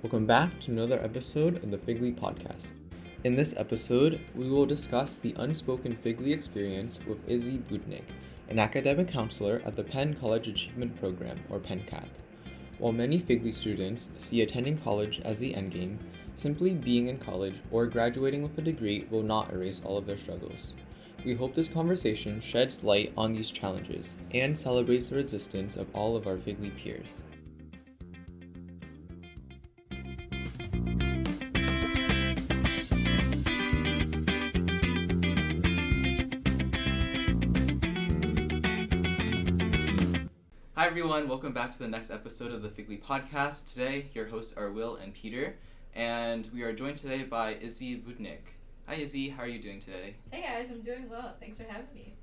Welcome back to another episode of the FGLI podcast. In this episode, we will discuss the Unspoken FGLI experience with Izzy Boudnik, an academic counselor at the Penn College Achievement Program, or PennCAP. While many FGLI students see attending college as the endgame, simply being in college or graduating with a degree will not erase all of their struggles. We hope this conversation sheds light on these challenges and celebrates the resistance of all of our FGLI peers. Hi everyone, welcome back to the next episode of the FGLI podcast. Today, your hosts are Will and Peter, and we are joined today by Izzy Boudnik. Hi Izzy, how are you doing today? Hey guys, I'm doing well. Thanks for having me.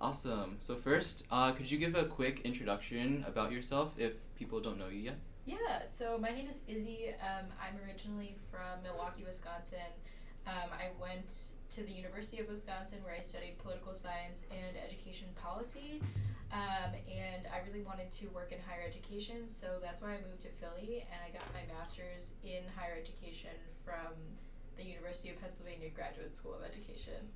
Awesome. So first, could you give a quick introduction about yourself if people don't know you yet? Yeah, so my name is Izzy. I'm originally from Milwaukee, Wisconsin. I went to the University of Wisconsin where I studied political science and education policy. And I really wanted to work in higher education, so that's why I moved to Philly, and I got my master's in higher education from the University of Pennsylvania Graduate School of Education.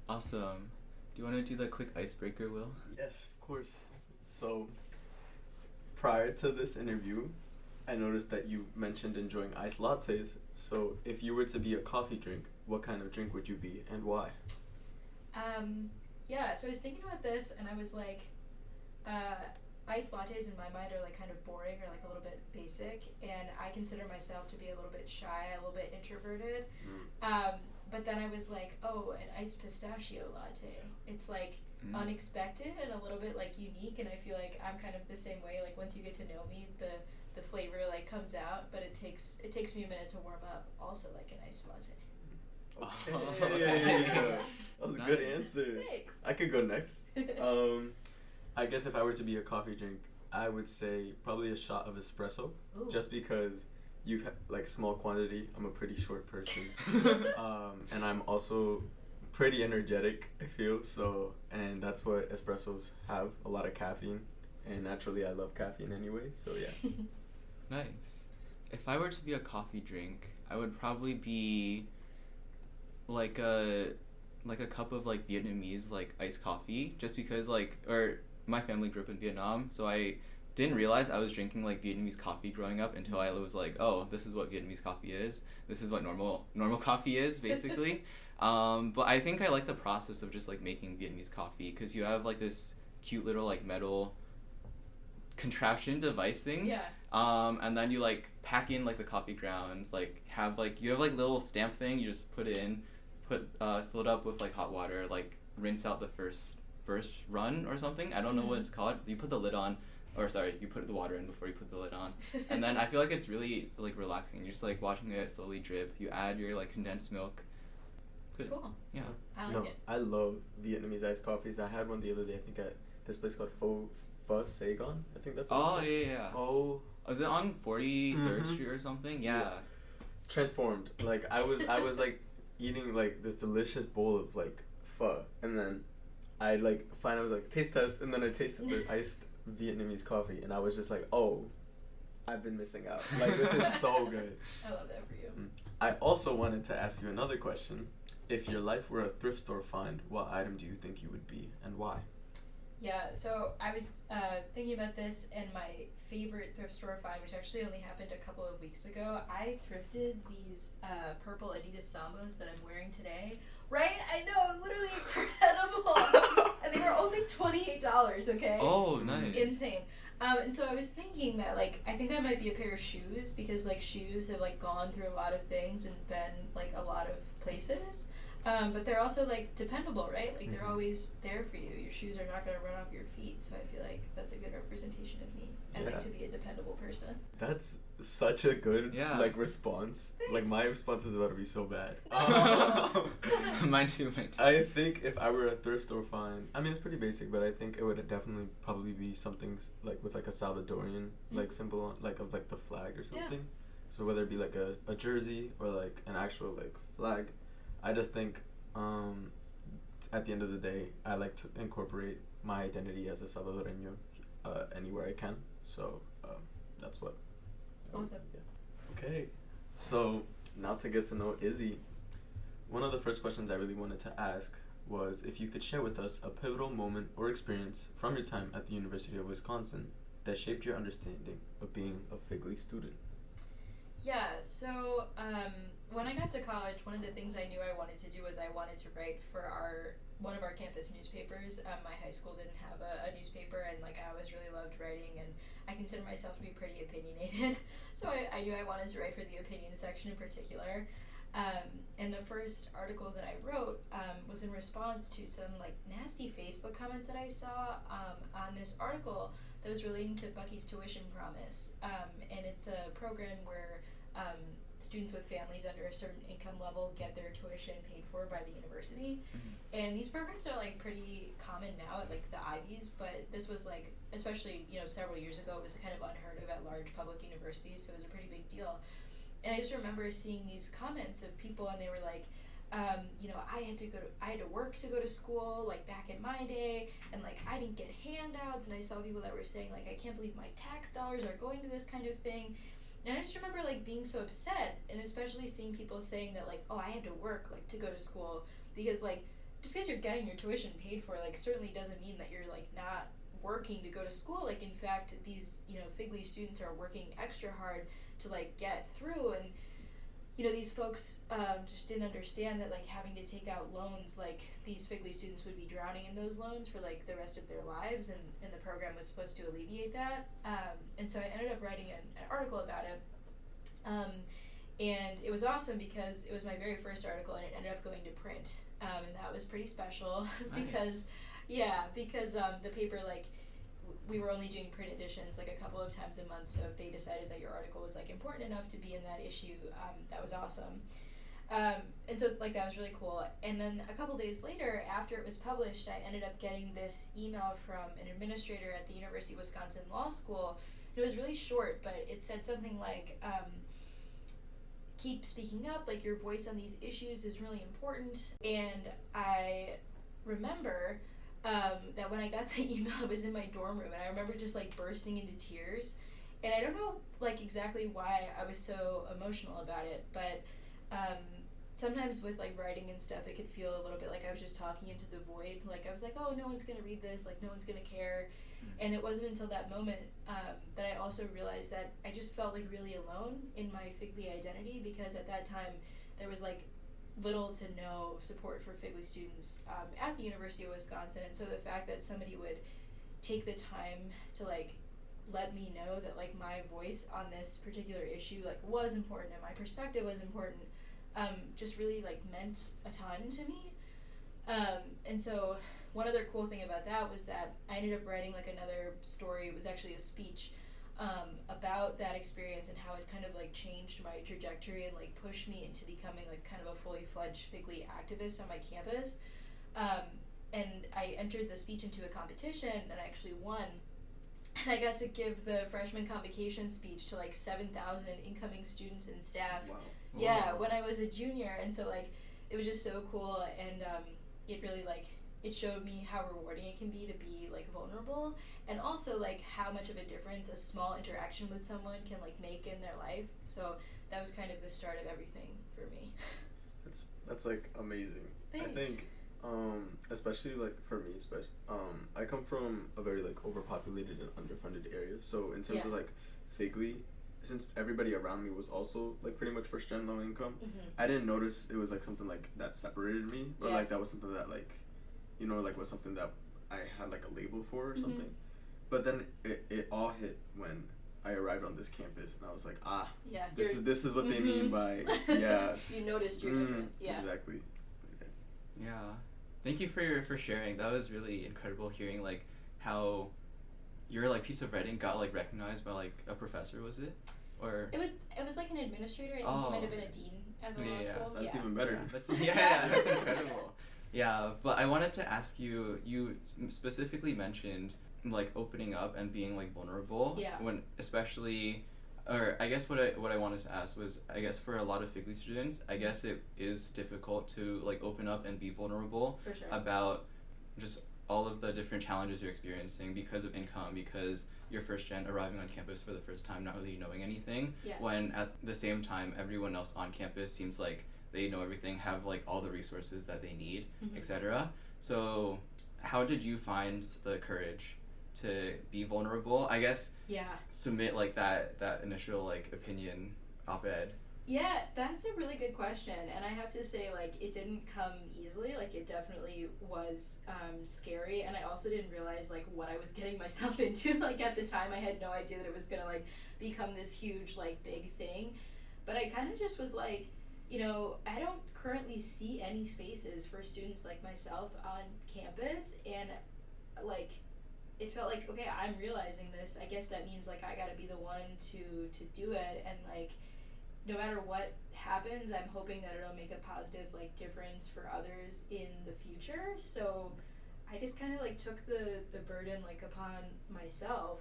Awesome. Do you want to do the quick icebreaker, Will? Yes, of course. So, prior to this interview, I noticed that you mentioned enjoying iced lattes. So, if you were to be a coffee drink, what kind of drink would you be, and why? Yeah, so I was thinking about this, and I was like, iced lattes in my mind are like kind of boring or like a little bit basic, and I consider myself to be a little bit shy, a little bit introverted. But then I was like, oh, an iced pistachio latte. It's like unexpected and a little bit like unique, and I feel like I'm kind of the same way. Like once you get to know me, the flavor like comes out, but it takes me a minute to warm up. Also like an iced latte. Okay. That was a good answer. Thanks. I could go next. I guess if I were to be a coffee drink, I would say probably a shot of espresso. Ooh. Just because like small quantity. I'm a pretty short person. And I'm also pretty energetic, I feel. So, and that's what espressos have, a lot of caffeine. And naturally I love caffeine anyway, so yeah. Nice. If I were to be a coffee drink, I would probably be like a cup of like Vietnamese like iced coffee, just because my family grew up in Vietnam, so I didn't realize I was drinking like Vietnamese coffee growing up until I was like, oh, this is what Vietnamese coffee is. This is what normal coffee is, basically. But I think I like the process of just like making Vietnamese coffee, because you have like this cute little like metal contraption device thing. Yeah. And then you like pack in like the coffee grounds, like you have like little stamp thing, you just put it in, fill it up with like hot water, like rinse out the first run or something. I don't know what it's called. You put the lid on, you put the water in before you put the lid on. And then I feel like it's really like relaxing. You're just like watching it slowly drip. You add your like condensed milk. Good. Cool. Yeah. I like it. I love Vietnamese iced coffees. I had one the other day, I think at this place called Pho Saigon. I think that's what it's called. Yeah. Oh. Was it on 43rd Street or something? Yeah. Transformed. Like I was like eating like this delicious bowl of like pho, and then I like finally was like taste test, and then I tasted the iced Vietnamese coffee, and I was just like, oh, I've been missing out. Like this is so good. I love that for you. I also wanted to ask you another question. If your life were a thrift store find, what item do you think you would be, and why? Yeah, so I was thinking about this, and my favorite thrift store find, which actually only happened a couple of weeks ago, I thrifted these purple Adidas Sambas that I'm wearing today. Right? I know, literally incredible. And they were only $28, okay? Oh, nice. Insane. And so I was thinking that, like, I think I might be a pair of shoes, because, like, shoes have, like, gone through a lot of things and been, like, a lot of places. But they're also, like, dependable, right? Like, they're always there for you. Your shoes are not going to run off your feet, so I feel like that's a good representation of me. I like to be a dependable person. That's such a good, like, response. Thanks. Like, my response is about to be so bad. Mine too. I think if I were a thrift store find, I mean, it's pretty basic, but I think it would definitely probably be something, like, with, like, a Salvadorian, like, symbol, on, like, of, like, the flag or something. Yeah. So whether it be, like, a jersey or, like, an actual, like, flag. I just think, at the end of the day, I like to incorporate my identity as a Salvadoreño anywhere I can. So that's what. Awesome. Yeah. Okay, so now to get to know Izzy, one of the first questions I really wanted to ask was if you could share with us a pivotal moment or experience from your time at the University of Wisconsin that shaped your understanding of being a FGLI student. Yeah, so when I got to college, one of the things I knew I wanted to do was I wanted to write for one of our campus newspapers. My high school didn't have a newspaper, and like I always really loved writing, and I consider myself to be pretty opinionated. So I knew I wanted to write for the opinion section in particular. And the first article that I wrote was in response to some like nasty Facebook comments that I saw on this article that was relating to Bucky's Tuition Promise. And it's a program where students with families under a certain income level get their tuition paid for by the university. Mm-hmm. And these programs are like pretty common now at like the Ivies, but this was like, especially, you know, several years ago, it was kind of unheard of at large public universities, so it was a pretty big deal. And I just remember seeing these comments of people, and they were like, you know, I had to work to go to school, like back in my day, and like I didn't get handouts. And I saw people that were saying like, I can't believe my tax dollars are going to this kind of thing. And I just remember like being so upset, and especially seeing people saying that like, oh, I had to work like to go to school, because like just because you're getting your tuition paid for, like certainly doesn't mean that you're like not working to go to school. Like in fact, these, you know, FGLI students are working extra hard to like get through. And you know, these folks just didn't understand that like having to take out loans, like these FGLI students would be drowning in those loans for like the rest of their lives, and the program was supposed to alleviate that. And so I ended up writing an article about it. And it was awesome because it was my very first article, and it ended up going to print. And that was pretty special. Nice. because the paper, like, we were only doing print editions like a couple of times a month, so if they decided that your article was like important enough to be in that issue, that was awesome. And so like that was really cool. And then a couple days later, after it was published, I ended up getting this email from an administrator at the University of Wisconsin Law School. It was really short, but it said something like, keep speaking up, like your voice on these issues is really important. And I remember that when I got the email, I was in my dorm room, and I remember just like bursting into tears. And I don't know like exactly why I was so emotional about it, but sometimes with like writing and stuff, it could feel a little bit like I was just talking into the void. Like I was like, oh, no one's gonna read this, like no one's gonna care. And it wasn't until that moment that I also realized that I just felt like really alone in my FGLI identity, because at that time there was like little to no support for FGLI students at the University of Wisconsin. And so the fact that somebody would take the time to like let me know that like my voice on this particular issue like was important and my perspective was important, just really like meant a ton to me. And so one other cool thing about that was that I ended up writing like another story. It was actually a speech about that experience and how it kind of like changed my trajectory and like pushed me into becoming like kind of a fully fledged FGLI activist on my campus. And I entered the speech into a competition, and I actually won. And I got to give the freshman convocation speech to like 7,000 incoming students and staff. Wow. Yeah, when I was a junior. And so like it was just so cool, and it really like it showed me how rewarding it can be to be like vulnerable, and also like how much of a difference a small interaction with someone can like make in their life. So that was kind of the start of everything for me. That's like amazing. Thanks. I think especially like for me, I come from a very like overpopulated and underfunded area, so in terms of like FGLI, since everybody around me was also like pretty much first gen low income, I didn't notice it was like something like that separated me, or like that was something that like, you know, like was something that I had like a label for or something. But then it all hit when I arrived on this campus, and I was like, this is what they mean by You noticed you're different. Yeah. Exactly. Yeah. Thank you for sharing. That was really incredible hearing like how your like piece of writing got like recognized by like a professor, was it? Or it was like an administrator. I think he might have been a dean at the law school. That's even better. That's incredible. Yeah, but I wanted to ask you, you specifically mentioned like opening up and being like vulnerable. Yeah. When especially, or I guess what I wanted to ask was, I guess for a lot of FGLI students, I guess it is difficult to like open up and be vulnerable. For sure. About just all of the different challenges you're experiencing because of income, because you're first gen arriving on campus for the first time, not really knowing anything, when at the same time everyone else on campus seems like they know everything, have like all the resources that they need, etc. So how did you find the courage to be vulnerable? I guess submit like that initial like opinion op-ed. Yeah, that's a really good question, and I have to say, like, it didn't come easily. Like, it definitely was scary, and I also didn't realize, like, what I was getting myself into. Like, at the time, I had no idea that it was gonna, like, become this huge, like, big thing. But I kind of just was like, you know, I don't currently see any spaces for students like myself on campus, and, like, it felt like, okay, I'm realizing this. I guess that means, like, I gotta be the one to do it, and, like, no matter what happens, I'm hoping that it'll make a positive, like, difference for others in the future. So I just kind of, like, took the burden, like, upon myself.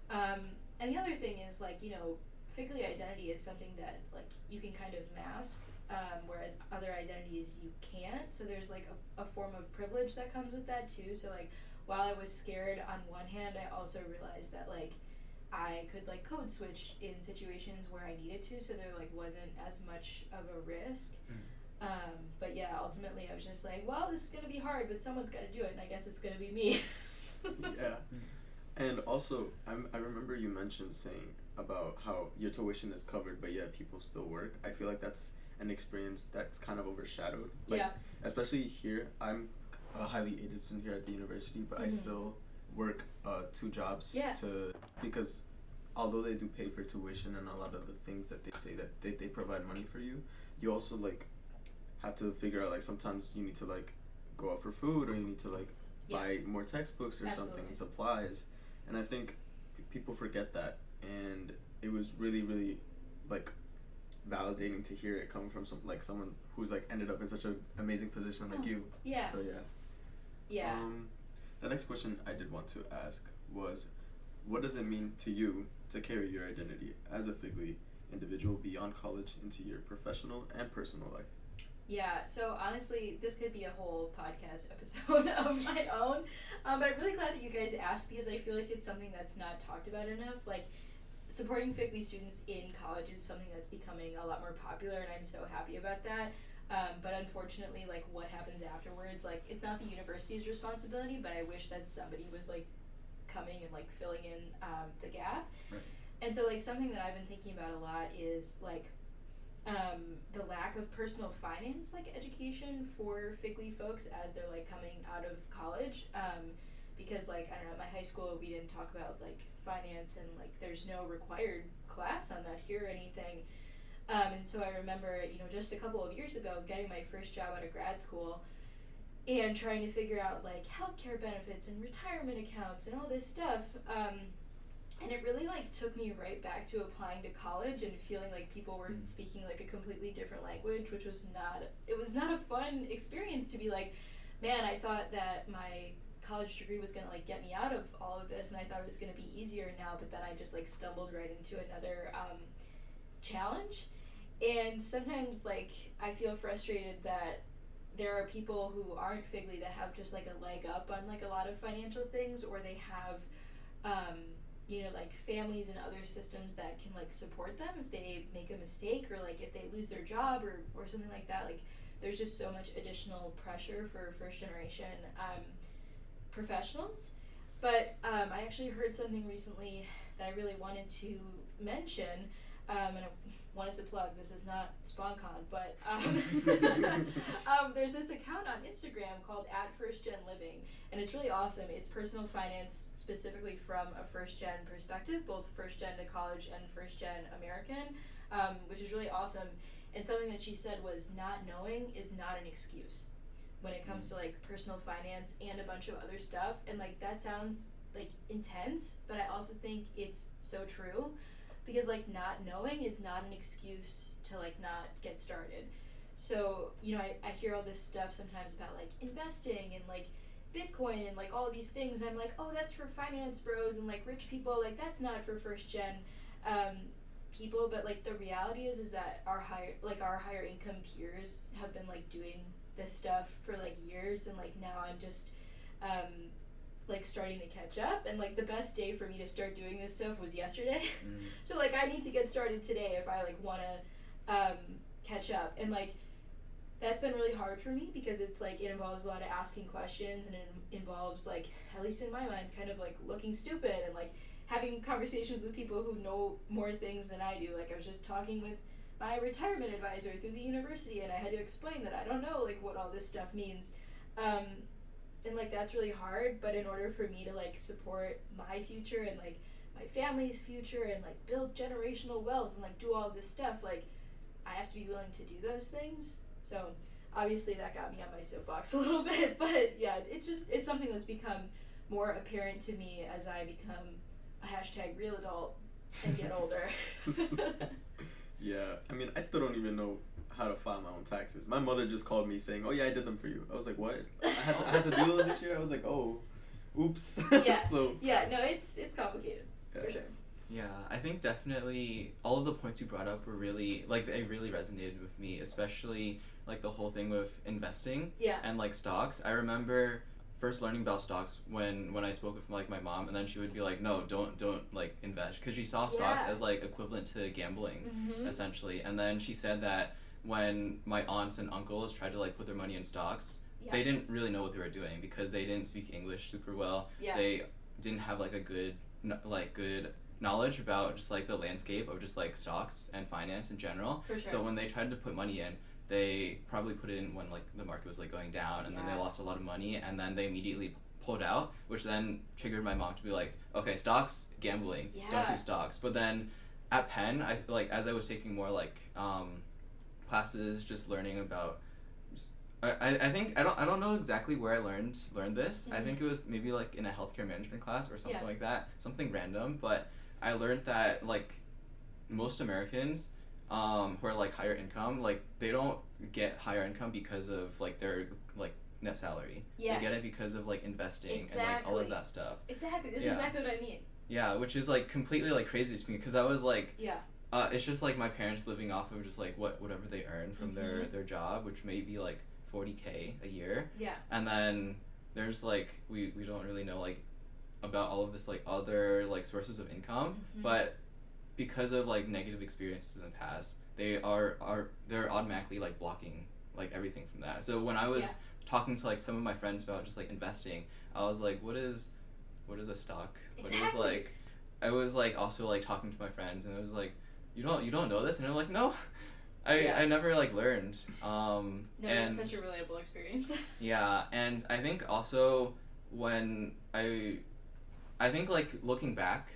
And the other thing is, like, you know, FGLI identity is something that, like, you can kind of mask, whereas other identities you can't. So there's, like, a form of privilege that comes with that, too. So, like, while I was scared on one hand, I also realized that, like, I could, like, code switch in situations where I needed to, so there, like, wasn't as much of a risk. But yeah, ultimately I was just like, well, this is gonna be hard, but someone's gotta do it, and I guess it's gonna be me. Yeah. And also, I remember you mentioned saying about how your tuition is covered, but yet people still work. I feel like that's an experience that's kind of overshadowed. Like, especially here, I'm a highly aided student here at the university, but I still work 2 jobs because although they do pay for tuition and a lot of the things that they say that they provide money for you, you also, like, have to figure out, like, sometimes you need to, like, go out for food, or you need to, like, buy more textbooks or something and supplies, and I think people forget that, and it was really, really, like, validating to hear it coming from someone who's, like, ended up in such an amazing position like you. So the next question I did want to ask was, what does it mean to you to carry your identity as a FGLI individual beyond college into your professional and personal life? Yeah, so honestly, this could be a whole podcast episode of my own, but I'm really glad that you guys asked, because I feel like it's something that's not talked about enough. Like, supporting FGLI students in college is something that's becoming a lot more popular, and I'm so happy about that. But unfortunately, like, what happens afterwards, like, it's not the university's responsibility, but I wish that somebody was, like, coming and, like, filling in the gap. Right. And so, like, something that I've been thinking about a lot is, like, the lack of personal finance, like, education for FGLI folks as they're, like, coming out of college. Because, like, I don't know, at my high school we didn't talk about, like, finance, and, like, there's no required class on that here or anything. And so I remember, you know, just a couple of years ago getting my first job out of grad school and trying to figure out, like, healthcare benefits and retirement accounts and all this stuff. And it really, like, took me right back to applying to college and feeling like people were speaking, like, a completely different language, which was not a fun experience to be like, man, I thought that my college degree was gonna, like, get me out of all of this, and I thought it was gonna be easier now, but then I just, like, stumbled right into another challenge. And sometimes, like, I feel frustrated that there are people who aren't FGLI that have just, like, a leg up on, like, a lot of financial things, or they have you know, like, families and other systems that can, like, support them if they make a mistake, or, like, if they lose their job or something like that. Like, there's just so much additional pressure for first generation professionals. But I actually heard something recently that I really wanted to mention, and I wanted to plug. This is not SpawnCon, but there's this account on Instagram called @FirstGenLiving, and it's really awesome. It's personal finance specifically from a first-gen perspective, both first-gen to college and first-gen American, which is really awesome. And something that she said was, not knowing is not an excuse when it comes to, like, personal finance and a bunch of other stuff. And, like, that sounds, like, intense, but I also think it's so true. Because, like, not knowing is not an excuse to, like, not get started. So, you know, I hear all this stuff sometimes about, like, investing and, like, Bitcoin and, like, all these things, and I'm like, oh, that's for finance bros and, like, rich people. Like, that's not for first gen people. But, like, the reality is that our higher income peers have been, like, doing this stuff for, like, years, and, like, now I'm just like starting to catch up, and like the best day for me to start doing this stuff was yesterday. Mm. So like I need to get started today if I like want to catch up, and like that's been really hard for me because it's like it involves a lot of asking questions, and it involves like, at least in my mind, kind of like looking stupid and like having conversations with people who know more things than I do. Like I was just talking with my retirement advisor through the university, and I had to explain that I don't know like what all this stuff means. And like that's really hard, but in order for me to like support my future and like my family's future and like build generational wealth and like do all this stuff, like I have to be willing to do those things. So obviously that got me on my soapbox a little bit, but yeah, it's something that's become more apparent to me as I become a #real adult and get older. Yeah, I mean, I still don't even know how to file my own taxes. My mother just called me saying, "Oh yeah, I did them for you." I was like, "What? I had to do those this year?" I was like, "Oh, oops." Yeah. So yeah, no, it's complicated for sure. Yeah, I think definitely all of the points you brought up were really, like, they really resonated with me, especially, like, the whole thing with investing and, like, stocks. I remember first learning about stocks when I spoke with, like, my mom, and then she would be like, no, don't like, invest, because she saw stocks as, like, equivalent to gambling, essentially. And then she said that when my aunts and uncles tried to, like, put their money in stocks, they didn't really know what they were doing because they didn't speak English super well. They didn't have, like, a good knowledge about just like the landscape of just like stocks and finance in general. For sure. So when they tried to put money in, they probably put it in when like the market was like going down, and then they lost a lot of money, and then they immediately pulled out, which then triggered my mom to be like, okay, stocks, gambling, don't do stocks. But then at Penn, I like as I was taking more like classes, just learning about I think I don't know exactly where I learned this. I think it was maybe like in a healthcare management class or something like that, something random, but I learned that like most Americans who are like higher income, like they don't get higher income because of like their like net salary. They get it because of like investing and like all of that stuff. Exactly. That's exactly what I mean. Yeah, which is like completely like crazy to me because I was like it's just like my parents living off of just like whatever they earn from their job, which may be like $40K a year. Yeah. And then there's like we don't really know like about all of this like other like sources of income, but because of like negative experiences in the past, they're automatically like blocking like everything from that. So when I was talking to like some of my friends about just like investing, I was like, what is a stock? Exactly. What is like I was like also like talking to my friends, and I was like, you don't know this? And they're like, no. I never like learned. No, it's such a relatable experience. Yeah, and I think also when I think like looking back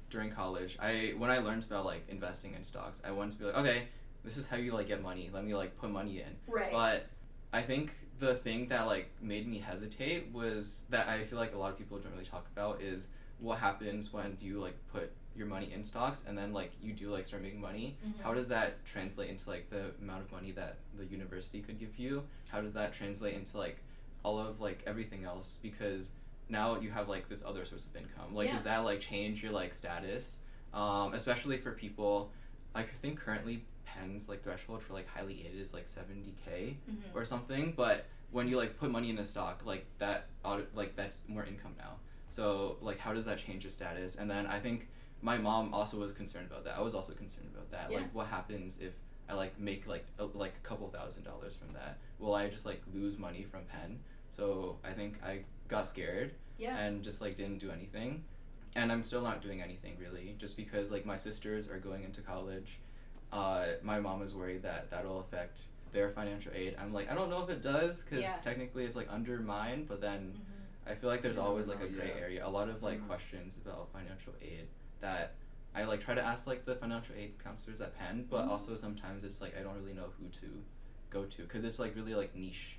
during college, when I learned about like investing in stocks, I wanted to be like, okay, this is how you like get money. Let me like put money in. Right. But I think the thing that like made me hesitate was that I feel like a lot of people don't really talk about is what happens when you like put your money in stocks and then like you do like start making money. How does that translate into like the amount of money that the university could give you? How does that translate into like all of like everything else? Because now you have like this other source of income. Like does that like change your like status? Especially for people, like I think currently Penn's like threshold for like highly aided is like $70K or something, but when you like put money in a stock, like that that's more income now. So like how does that change your status? And then I think my mom also was concerned about that. I was also concerned about that. Like what happens if I like make like a couple $1,000s from that? Will I just like lose money from Penn? So I think I got scared and just like didn't do anything. And I'm still not doing anything really, just because like my sisters are going into college. My mom is worried that that'll affect their financial aid. I'm like, I don't know if it does, because technically it's like under mine, but then I feel like there's always like a gray area, a lot of like questions about financial aid that I like try to ask like the financial aid counselors at Penn, but also sometimes it's like I don't really know who to go to, because it's like really like niche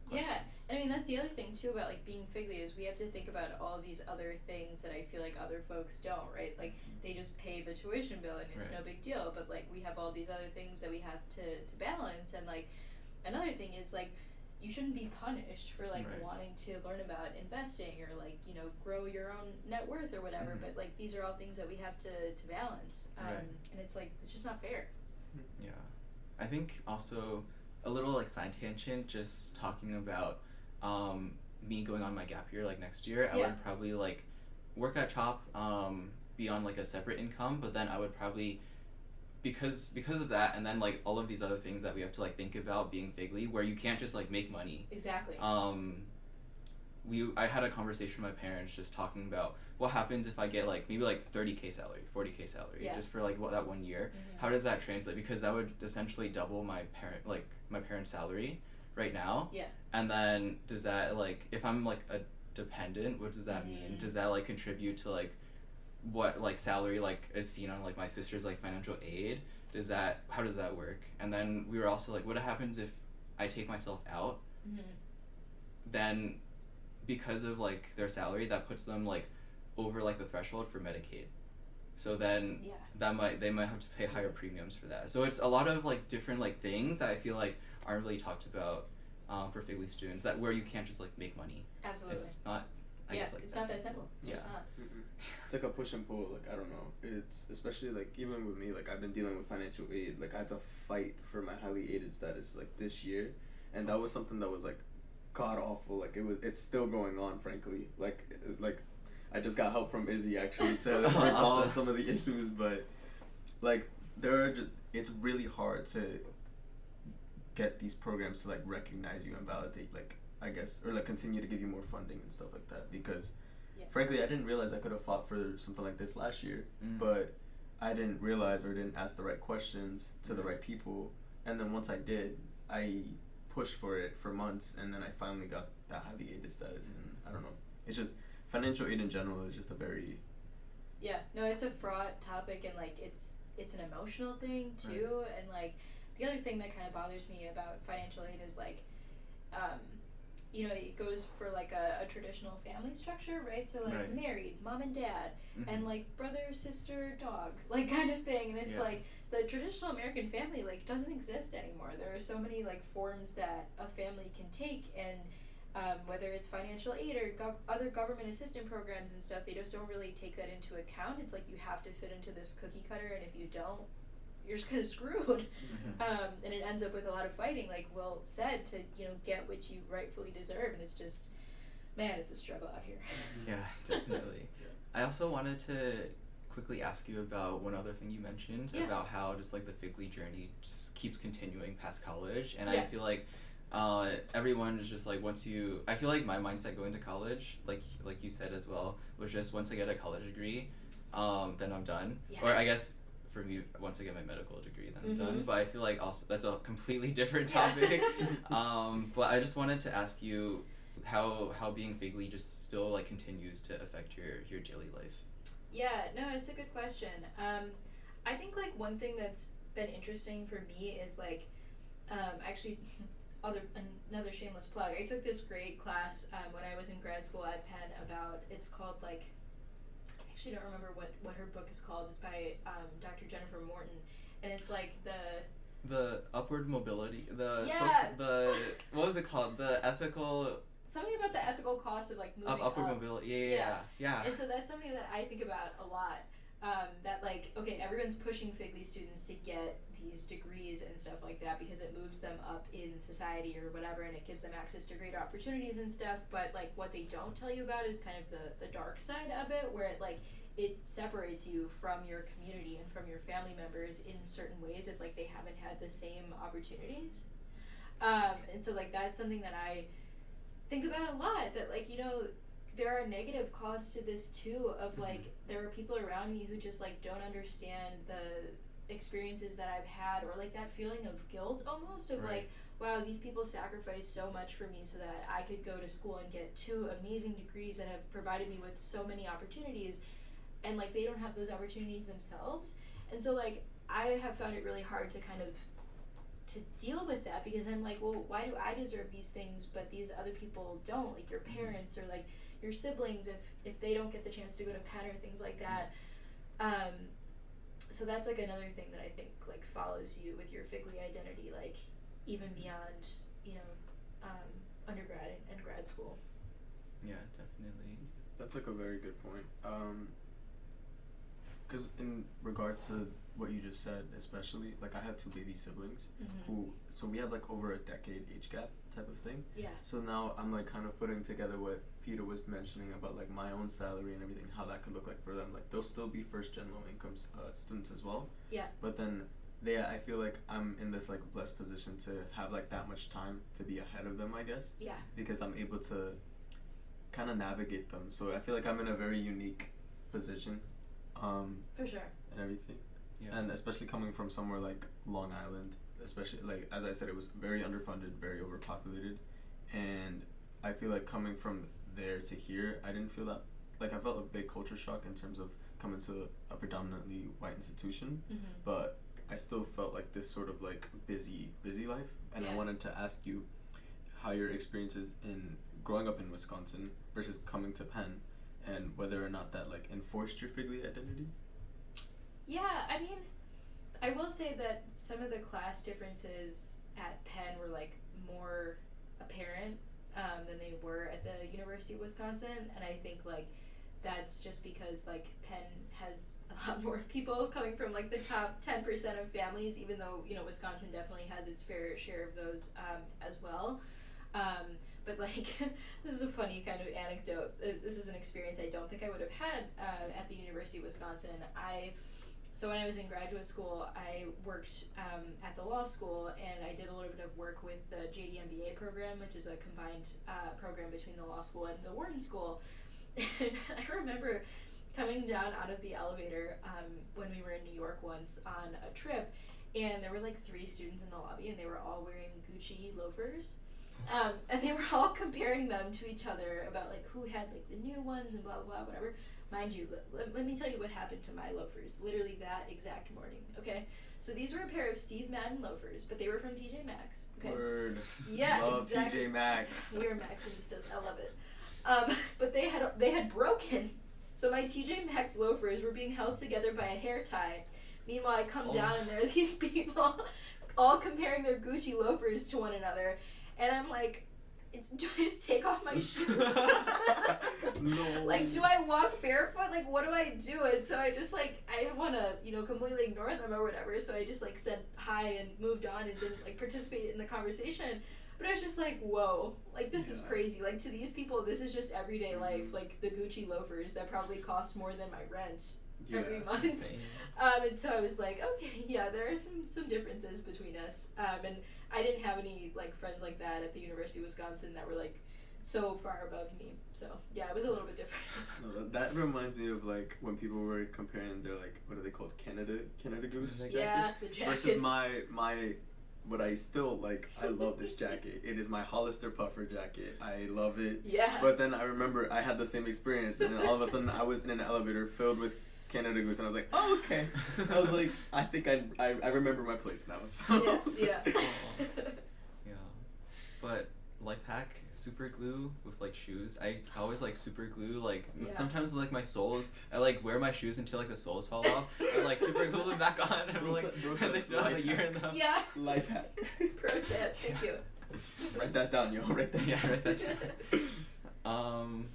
questions. Yeah, I mean that's the other thing too about like being Figly is we have to think about all these other things that I feel like other folks don't, right? Like they just pay the tuition bill and it's no big deal, but like we have all these other things that we have to balance. And like another thing is like you shouldn't be punished for like wanting to learn about investing or like, you know, grow your own net worth or whatever, but like these are all things that we have to balance, and it's like it's just not fair. Yeah, I think also a little like side tangent, just talking about me going on my gap year like next year, I Yeah. would probably like work at CHOP, be on like a separate income, but then I would probably, because of that, and then like all of these other things that we have to like think about being FGLI, where you can't just like make money. Exactly. I had a conversation with my parents just talking about what happens if I get like maybe like 30K salary, 40K salary, Yeah. just for like that 1 year. Mhm. How does that translate? Because that would essentially double my parents' salary right now. Yeah. And then does that like, if I'm like a dependent, what does that mean? Does that like contribute to like what like salary like is seen on like my sister's like financial aid? How does that work? And then we were also like, what happens if I take myself out? Mhm. Then because of like their salary, that puts them like over like the threshold for Medicaid. So then Yeah. they might have to pay higher premiums for that. So it's a lot of like different like things that I feel like aren't really talked about for FGLI students, that where you can't just like make money. Absolutely. It's not. I Yeah, guess, like, it's not that simple. It's just not. It's like a push and pull. Like I don't know. It's especially like even with me. Like I've been dealing with financial aid. Like I had to fight for my highly aided status like this year, and that was something that was like god awful. Like it's still going on. Frankly, like I just got help from Izzy actually to resolve some of the issues, but like it's really hard to get these programs to like recognize you and validate, like I guess, or like continue to give you more funding and stuff like that, because frankly I didn't realize I could have fought for something like this last year, but I didn't realize or didn't ask the right questions to the right people, and then once I did, I pushed for it for months, and then I finally got that highly aided status. And I don't know, it's just financial aid in general is just a very it's a fraught topic, and like it's an emotional thing too, right. And like the other thing that kind of bothers me about financial aid is like it goes for like a traditional family structure, right? So like married, mom and dad, and like brother, sister, dog, like kind of thing. And it's like the traditional American family like doesn't exist anymore. There are so many like forms that a family can take, and whether it's financial aid or other government assistance programs and stuff, they just don't really take that into account. It's like you have to fit into this cookie cutter, and if you don't, you're just kind of screwed. And it ends up with a lot of fighting, like Will said, to get what you rightfully deserve, and it's just, man, it's a struggle out here. Yeah, definitely. I also wanted to quickly ask you about one other thing you mentioned, about how just like the FGLI journey just keeps continuing past college, and I feel like everyone is just like, I feel like my mindset going to college, like you said as well, was just once I get a college degree, then I'm done. Or I guess for me, once I get my medical degree, then I'm done. But I feel like also that's a completely different topic. But I just wanted to ask you how being FGLI just still like continues to affect your daily life. Yeah, no, it's a good question. I think like one thing that's been interesting for me is like actually another shameless plug. I took this great class when I was in grad school at Penn it's called like, I actually don't remember what her book is called. It's by Dr. Jennifer Morton, and it's like the upward mobility, social, what was it called? The ethical, something about the ethical cost of like moving upward up. mobility. Yeah. And so that's something that I think about a lot. That like, okay, everyone's pushing FGLI students to get these degrees and stuff like that because it moves them up in society or whatever, and it gives them access to greater opportunities and stuff. But like what they don't tell you about is kind of the dark side of it, where it separates you from your community and from your family members in certain ways if like they haven't had the same opportunities. And so like that's something that I think about a lot, that like there are negative costs to this too, of like there are people around me who just like don't understand the experiences that I've had, or like that feeling of guilt almost of like, wow, these people sacrificed so much for me so that I could go to school and get 2 amazing degrees that have provided me with so many opportunities, and like they don't have those opportunities themselves. And so like I have found it really hard to kind of to deal with that, because I'm like, well, why do I deserve these things but these other people don't, like your parents or like your siblings, if they don't get the chance to go to Penn or things like that. So that's like another thing that I think like follows you with your FGLI identity, like even beyond undergrad and grad school. Yeah, definitely. That's like a very good point. Because in regards to what you just said, especially, like, I have 2 baby siblings so we have, like, over a decade age gap type of thing. Yeah. So now I'm, like, kind of putting together what Peter was mentioning about, like, my own salary and everything, how that could look like for them. Like, they'll still be first-gen low-income students as well. Yeah. But then I feel like I'm in this, like, blessed position to have, like, that much time to be ahead of them, I guess. Yeah. Because I'm able to kind of navigate them. So I feel like I'm in a very unique position. For sure. And everything. Yeah. And especially coming from somewhere like Long Island, especially, like, as I said, it was very underfunded, very overpopulated. And I feel like coming from there to here, I didn't feel that, like, I felt a big culture shock in terms of coming to a predominantly white institution. But I still felt like this sort of, like, busy life. And I wanted to ask you how your experiences in growing up in Wisconsin versus coming to Penn, and whether or not that, like, enforced your FGLI identity. Yeah, I mean, I will say that some of the class differences at Penn were, like, more apparent than they were at the University of Wisconsin, and I think, like, that's just because, like, Penn has a lot more people coming from, like, the top 10% of families, even though, you know, Wisconsin definitely has its fair share of those as well. But, like, this is a funny kind of anecdote. This is an experience I don't think I would have had at the University of Wisconsin. So when I was in graduate school, I worked at the law school, and I did a little bit of work with the JD MBA program, which is a combined program between the law school and the Wharton School. And I remember coming down out of the elevator when we were in New York once on a trip, and there were, like, 3 students in the lobby, and they were all wearing Gucci loafers. And they were all comparing them to each other about, like, who had, like, the new ones and blah, blah, blah, whatever. Mind you, let me tell you what happened to my loafers literally that exact morning, okay? So these were a pair of Steve Madden loafers, but they were from TJ Maxx, okay? Word. Yeah, love exactly. TJ Maxx. We are Maxinistas, I love it. But they had broken. So my TJ Maxx loafers were being held together by a hair tie. Meanwhile, I come down and there are these people all comparing their Gucci loafers to one another. And I'm like, do I just take off my shoes? No. Like, do I walk barefoot? Like, what do I do? And so I just, like, I didn't want to, you know, completely ignore them or whatever. So I just, like, said hi and moved on and didn't, like, participate in the conversation. But I was just like, whoa, like, this is crazy. Like, to these people, this is just everyday life. Like, the Gucci loafers that probably cost more than my rent every month. And so I was like, okay, yeah, there are some differences between us. And I didn't have any, like, friends like that at the University of Wisconsin that were, like, so far above me. So, yeah, it was a little bit different. No, that reminds me of, like, when people were comparing their, like, what are they called? Canada Goose jackets? Yeah, the jackets. Versus my what I still, like, I love this jacket. It is my Hollister puffer jacket. I love it. Yeah. But then I remember I had the same experience, and then all of a sudden I was in an elevator filled with Canada Goose, and I was like, oh, okay. I was like, I think I remember my place now. So. Yeah. Yeah. But life hack, super glue with, like, shoes. I always, like, super glue, like, sometimes with, like, my soles, I, like, wear my shoes until, like, the soles fall off, and, like, super glue them back on, and, like, and they still have a year in them. Yeah. Life hack. Pro tip, thank you. Write that down, yo. Write that down. Write that down.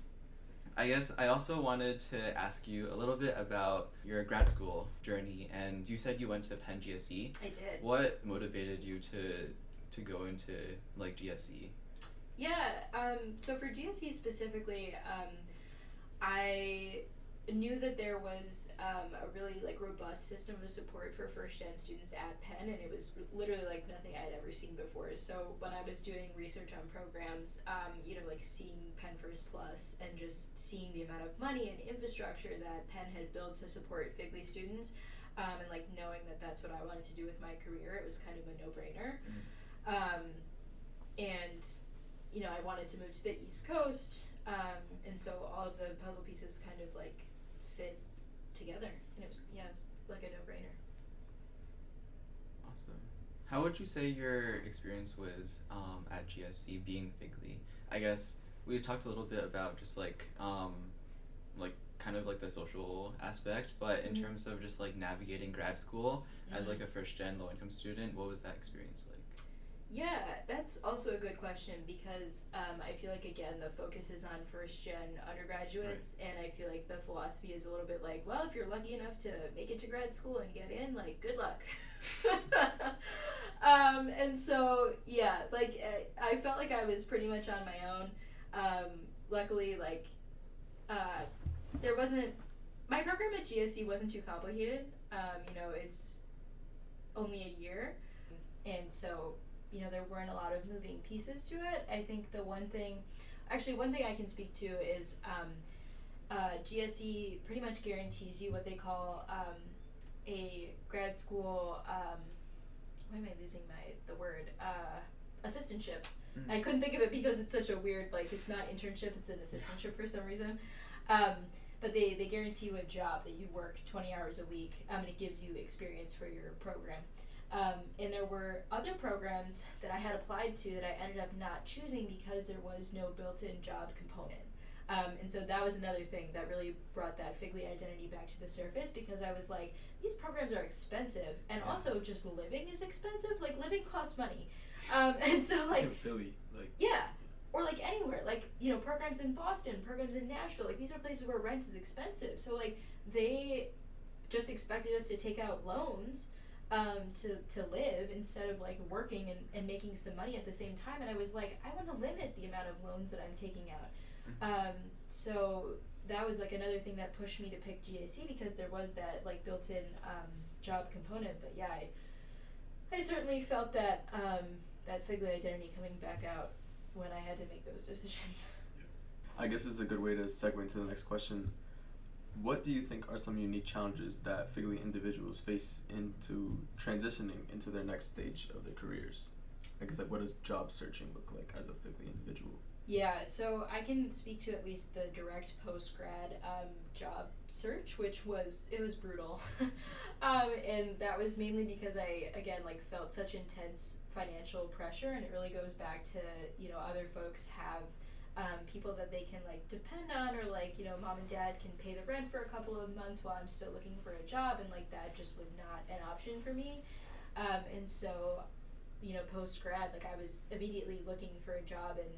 I guess I also wanted to ask you a little bit about your grad school journey, and you said you went to Penn GSE. I did. What motivated you to go into, like, GSE? Yeah, so for GSE specifically, I knew that there was a really, like, robust system of support for first-gen students at Penn, and it was literally, like, nothing I'd ever seen before. So when I was doing research on programs, you know, like, seeing Penn First Plus and just seeing the amount of money and infrastructure that Penn had built to support FGLI students, and, like, knowing that that's what I wanted to do with my career, it was kind of a no-brainer. And you know, I wanted to move to the East Coast, and so all of the puzzle pieces kind of, like, fit together, and it was like a no-brainer. Awesome. How would you say your experience was at GSE being FGLI? I guess we talked a little bit about just, like kind of, like, the social aspect, but in terms of just, like, navigating grad school as, like, a first-gen low-income student, what was that experience like? Yeah, that's also a good question because I feel like, again, the focus is on first-gen undergraduates, and I feel like the philosophy is a little bit like, well, if you're lucky enough to make it to grad school and get in, like, good luck. And so, yeah, like, I felt like I was pretty much on my own. Luckily, like, there wasn't, my program at GSC wasn't too complicated. It's only a year, and so there weren't a lot of moving pieces to it. I think one thing I can speak to is GSE pretty much guarantees you what they call a grad school, why am I losing the word, assistantship. Mm-hmm. I couldn't think of it because it's such a weird, like, it's not internship, it's an assistantship for some reason. But they guarantee you a job that you work 20 hours a week, and it gives you experience for your program. And there were other programs that I had applied to that I ended up not choosing because there was no built-in job component. And so that was another thing that really brought that FGLI identity back to the surface, because I was like, these programs are expensive, and also just living is expensive. Like, living costs money. And so, like, in Philly, like, yeah. Or like anywhere, like, programs in Boston, programs in Nashville, like, these are places where rent is expensive. So, like, they just expected us to take out loans to live instead of, like, working and making some money at the same time. And I was like, I want to limit the amount of loans that I'm taking out. So that was, like, another thing that pushed me to pick GAC, because there was that, like, built-in job component. But yeah, I certainly felt that that FGLI identity coming back out when I had to make those decisions. I guess this is a good way to segue into the next question. What do you think are some unique challenges that FGLI individuals face into transitioning into their next stage of their careers? I guess, like, what does job searching look like as a FGLI individual? Yeah, so I can speak to at least the direct post-grad job search, which was brutal. And that was mainly because I, again, like, felt such intense financial pressure, and it really goes back to, other folks have people that they can, like, depend on, or, like, mom and dad can pay the rent for a couple of months while I'm still looking for a job, and, like, that just was not an option for me. And so, post-grad, like, I was immediately looking for a job, and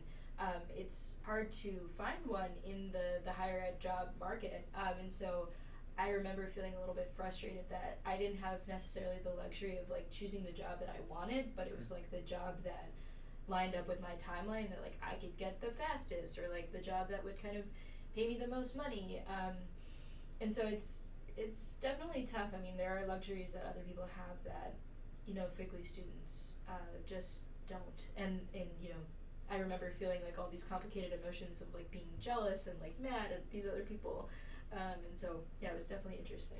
it's hard to find one in the higher ed job market. And so I remember feeling a little bit frustrated that I didn't have necessarily the luxury of, like, choosing the job that I wanted, but it was, like, the job that lined up with my timeline that, like, I could get the fastest, or, like, the job that would kind of pay me the most money. And so it's definitely tough. I mean, there are luxuries that other people have that, FGLI students just don't. And I remember feeling, like, all these complicated emotions of, like, being jealous and, like, mad at these other people. And so, yeah, it was definitely interesting.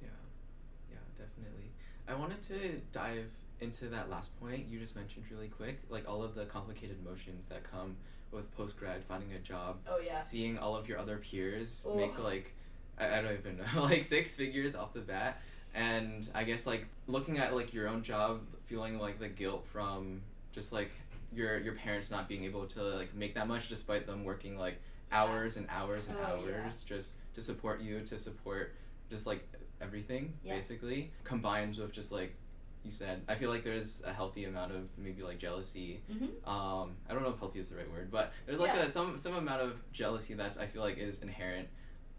Yeah, definitely. I wanted to dive into that last point you just mentioned really quick, like, all of the complicated emotions that come with post-grad, finding a job. Oh, yeah. Seeing all of your other peers make, like, I don't even know, like, 6 figures off the bat. And I guess, like, looking at, like, your own job, feeling, like, the guilt from just, like, your parents not being able to, like, make that much despite them working, like, hours and hours and hours just to support you, to support just, like, everything, basically, combined with just, like you said, I feel like there's a healthy amount of maybe, like, jealousy. I don't know if healthy is the right word, but there's, like, some amount of jealousy that's, I feel like, is inherent.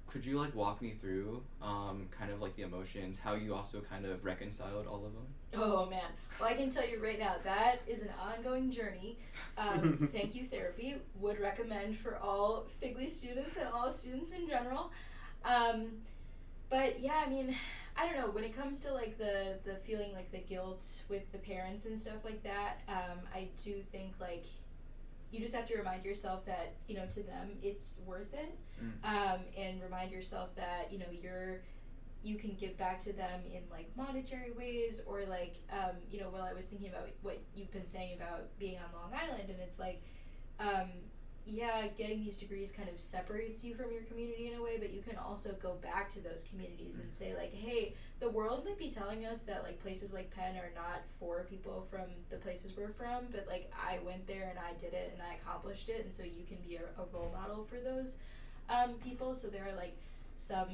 Could you, like, walk me through kind of, like, the emotions, how you also kind of reconciled all of them? Oh, man. Well, I can tell you right now, that is an ongoing journey. Thank you, therapy. Would recommend for all FGLI students and all students in general. But, yeah, I mean, I don't know. When it comes to, like, the feeling, like, the guilt with the parents and stuff like that, I do think, like, you just have to remind yourself that, to them, it's worth it. And remind yourself that, you can give back to them in, like, monetary ways, or, like, while I was thinking about what you've been saying about being on Long Island, and it's like, getting these degrees kind of separates you from your community in a way, but you can also go back to those communities and say, like, hey, the world might be telling us that, like, places like Penn are not for people from the places we're from, but, like, I went there and I did it and I accomplished it, and so you can be a role model for those people. So there are, like, some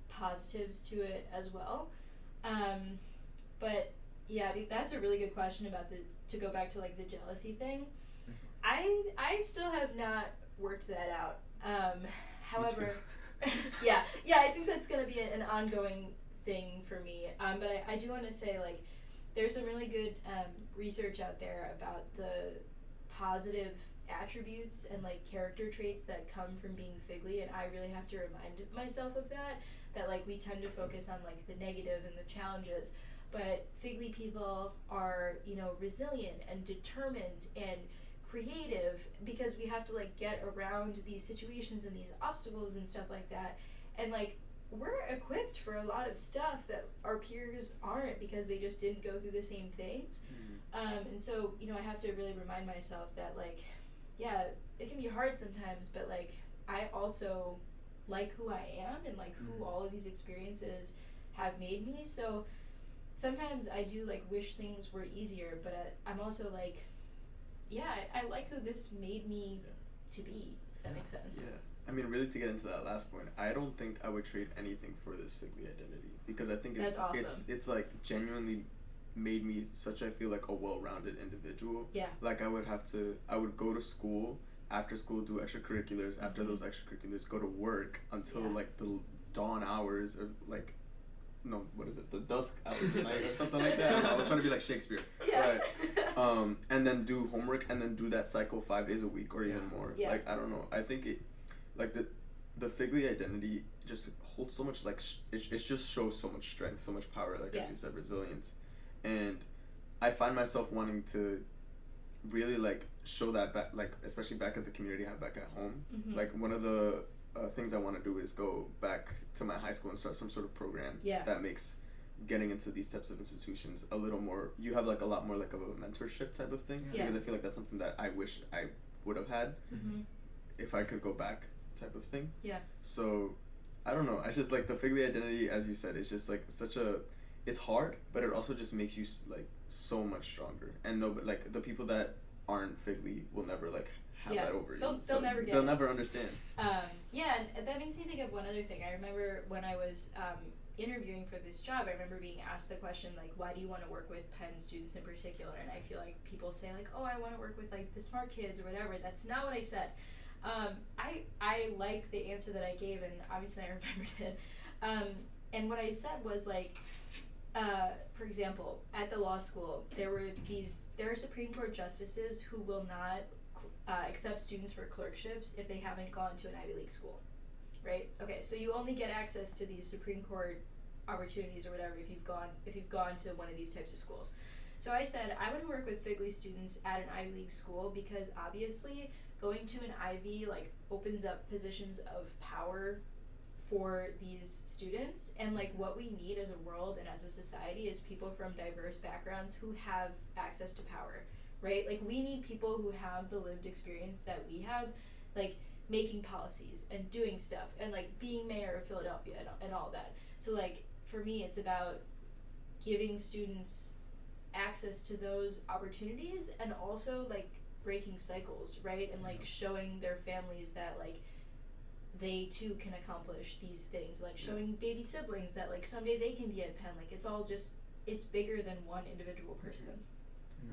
positives to it as well. But Yeah, that's a really good question about to go back to like the jealousy thing. I still have not worked that out. However, yeah, I think that's gonna be an ongoing thing for me. But I do want to say, like, there's some really good research out there about the positive attributes and like character traits that come from being figly, and I really have to remind myself of that like we tend to focus on like the negative and the challenges, but figly people are, you know, resilient and determined and creative because we have to like get around these situations and these obstacles and stuff like that, and like we're equipped for a lot of stuff that our peers aren't because they just didn't go through the same things. And so, you know, I have to really remind myself that like, yeah, it can be hard sometimes, but like I also like who I am and like who all of these experiences have made me. So sometimes I do like wish things were easier, but I'm also like, yeah, I like who this made me to be, if that makes sense. Yeah. I mean, really, to get into that last point, I don't think I would trade anything for this figly identity, because I think it's awesome. it's like genuinely made me such, I feel like, a well-rounded individual. Yeah. Like I would go to school, after school do extracurriculars, after those extracurriculars go to work until like the dawn hours, or like, no, what is it, the dusk hours of the night or something like that. I was trying to be like Shakespeare. Yeah. Right. And then do homework and then do that cycle 5 days a week or even more. Yeah. Like, I don't know, I think it, like the figly identity just holds so much, like it just shows so much strength, so much power, like as you said, resilience. And I find myself wanting to really like show that back, like especially back at the community I have back at home. Like one of the things I want to do is go back to my high school and start some sort of program that makes getting into these types of institutions a little more, you have like a lot more like of a mentorship type of thing, because I feel like that's something that I wish I would have had if I could go back, type of thing. So I don't know, I just like the figly identity, as you said, is just like such a, it's hard, but it also just makes you like so much stronger. And no, but like the people that aren't figly will never like have that over you. They'll never get they'll it. never understand. And that makes me think of one other thing. I remember when I was interviewing for this job, I remember being asked the question like, why do you want to work with Penn students in particular? And I feel like people say like, oh, I want to work with like the smart kids or whatever. That's not what I said. I like the answer that I gave, and obviously I remembered it. And what I said was like, for example, at the law school, there are Supreme Court justices who will not accept students for clerkships if they haven't gone to an Ivy League school, right? Okay, so you only get access to these Supreme Court opportunities or whatever if you've gone to one of these types of schools. So I said I want to work with figly students at an Ivy League school because obviously going to an Ivy like opens up positions of power for these students, and like what we need as a world and as a society is people from diverse backgrounds who have access to power, right? Like we need people who have the lived experience that we have, like making policies and doing stuff and like being mayor of Philadelphia and all that. So like for me it's about giving students access to those opportunities and also like breaking cycles, right? And like showing their families that like they too can accomplish these things, like showing baby siblings that like someday they can be at Penn. Like it's all just, it's bigger than one individual person.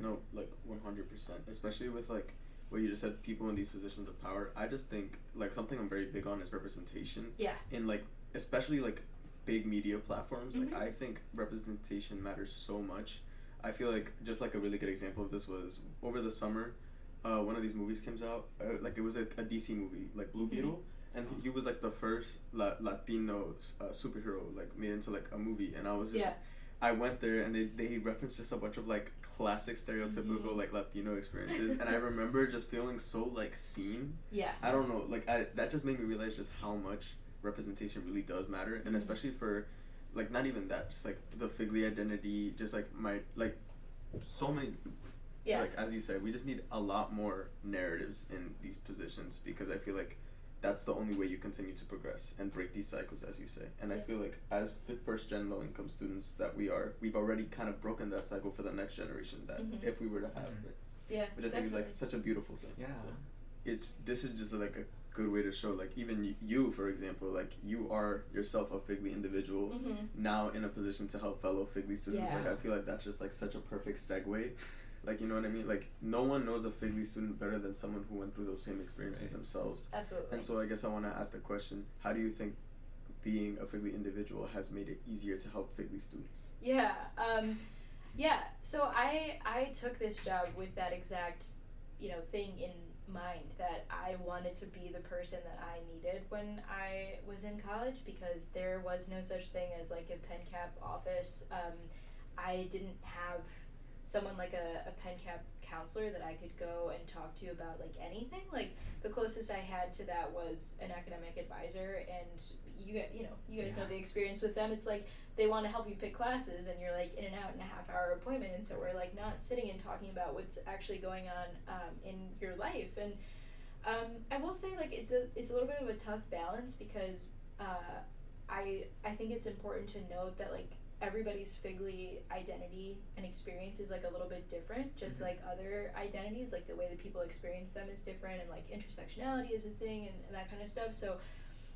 No, like 100%, especially with like what you just said, people in these positions of power. I just think like something I'm very big on is representation. In like especially like big media platforms. Like I think representation matters so much. I feel like just like a really good example of this was over the summer, one of these movies comes out, like it was a DC movie, like Blue Beetle. And he was like the first Latino superhero like made into like a movie, and I was just I went there and they referenced just a bunch of like classic stereotypical like Latino experiences, and I remember just feeling so like seen. I don't know, like that just made me realize just how much representation really does matter, and especially for like not even that, just like the figly identity, just like my like so many. Like as you said, we just need a lot more narratives in these positions, because I feel like that's the only way you continue to progress and break these cycles, as you say. And I feel like as first-gen low-income students that we've already kind of broken that cycle for the next generation, that if we were to have it. Which I think is like such a beautiful thing. So this is just like a good way to show, like, even you, for example, like, you are yourself a FGLI individual now in a position to help fellow FGLI students. Yeah. Like, I feel like that's just, like, such a perfect segue. Like, you know what I mean? Like, no one knows a FGLI student better than someone who went through those same experiences themselves. Absolutely. And so I guess I want to ask the question, how do you think being a FGLI individual has made it easier to help FGLI students? Yeah. So I took this job with that exact, thing in mind, that I wanted to be the person that I needed when I was in college, because there was no such thing as like a PennCAP office. I didn't have someone like a PennCAP counselor that I could go and talk to about like anything. Like the closest I had to that was an academic advisor, and you guys know the experience with them. It's like they want to help you pick classes, and you're like in and out in a half-hour appointment, and so we're like not sitting and talking about what's actually going on in your life. And I will say, like, it's a little bit of a tough balance, because I think it's important to note that like everybody's FGLI identity and experience is like a little bit different, just like other identities. Like the way that people experience them is different, and like intersectionality is a thing, and that kind of stuff. So